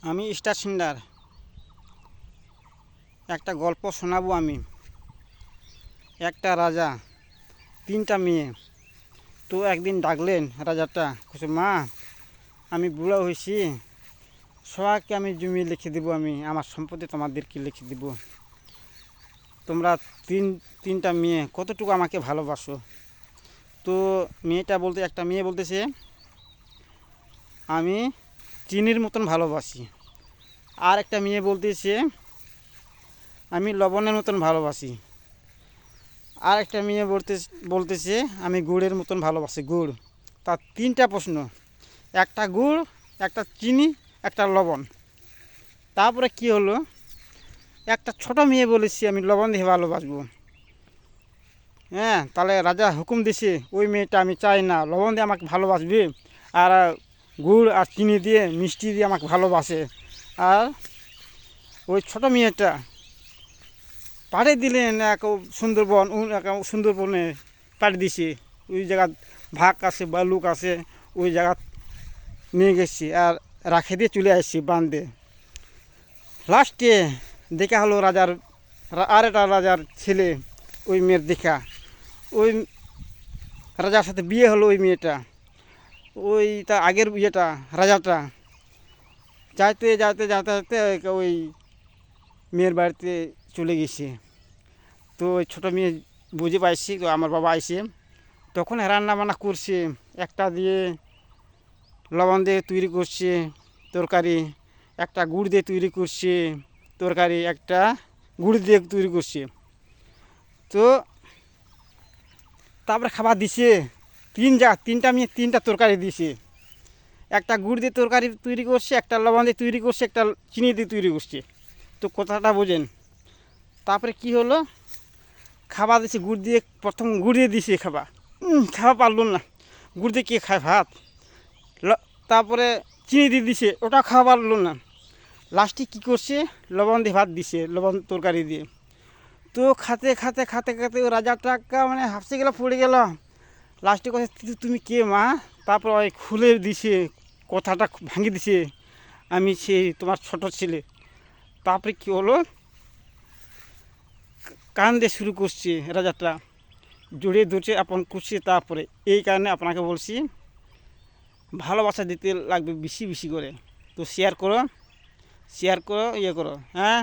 আমি star cinder একটা গল্প শোনাবো আমি। একটা রাজা, তিনটা মেয়ে। তো একদিন ডাকলেন রাজাটা, বলছে, মা আমি বুড়ো হয়েছি, সবাইকে আমি জমি লিখে দেবো, আমি আমার সম্পত্তি তোমাদেরকে লিখে দেব। তোমরা তিনটা মেয়ে কতটুকু আমাকে ভালোবাসো। তো একটা মেয়ে বলতেছে, আমি চিনির মতন ভালোবাসি। আর একটা মেয়ে বলতেছে, আমি লবণের মতন ভালোবাসি। আর একটা মেয়ে বলতেছে আমি গুড়ের মতন ভালোবাসি, গুড়। তার তিনটা প্রশ্ন, একটা গুড়, একটা চিনি, একটা লবণ। তারপরে কি হলো, একটা ছোট মেয়ে বলেছি আমি লবণ দিয়ে ভালোবাসবো। হ্যাঁ, তাহলে রাজা হুকুম দিছে, ওই মেয়েটা আমি চাই না, লবণ দিয়ে আমাকে ভালোবাসবে, আর গুড় আর চিনি দিয়ে মিষ্টি দিয়ে আমাকে ভালোবাসে। আর ওই ছোট মেয়েটা পাঠিয়ে দিলেন এক সুন্দরবনে পাঠিয়ে দিছে। ওই জায়গা ভাগ আছে বা লুক আছে, ওই জায়গা নিয়ে গেছি আর রাখে দিয়ে চলে আসছি বাঁধে। লাস্টে দেখা হলো আর একটা রাজার ছেলে, ওই মেয়ের দেখা, ওই রাজার সাথে বিয়ে হলো ওই মেয়েটা। ওই তার আগের রাজাটা যাইতে যাইতে যাইতে যাইতে ওই মেয়ের বাড়িতে চলে গেছে। তো ওই ছোটো মেয়ে বুঝে পাইছি, তো আমার বাবা আইসে, তখন রান্না বান্না করছে। একটা দিয়ে লবণ দিয়ে তৈরি করছে তরকারি, একটা গুড় দিয়ে তৈরি করছে তরকারি, একটা গুড় দিয়ে তৈরি করছে। তো তারপরে খাবার দিছে, তিনটা মেয়ে তিনটা তরকারি দিছে। একটা গুড় দিয়ে তরকারি তৈরি করছে, একটা লবণ দিয়ে তৈরি করছে, একটা চিনি দিয়ে তৈরি করছে। তো কথাটা বোঝেন। তারপরে কি হলো, খাবার দিছে প্রথম গুড় দিয়ে দিছে খাবার, খাওয়া পারল না, গুড় দিয়ে কে খায় ভাত। তারপরে চিনি দিয়ে দিছে, ওটা খাওয়া পারলো না। লাস্টে কী করছে, লবণ দিয়ে ভাত দিছে, লবণ তরকারি দিয়ে। তো খাতে খাতে খাতে খাতে ও রাজাটা মানে হাসতে গেল, পড়ে গেল। লাস্টে কথা, তুমি কে মা? তারপর ওই খুলে দিছে, কথাটা ভাঙিয়ে দিছে, আমি তোমার ছোট ছেলে। তারপরে কী হলো, কান্দে শুরু করছে রাজাটা, জড়িয়ে ধরছে, আপন করছে। তারপরে এই কারণে আপনাকে বলছি, ভালোবাসা দিতে লাগবে বেশি বেশি করে। তো শেয়ার করো, ইয়ে করো, হ্যাঁ।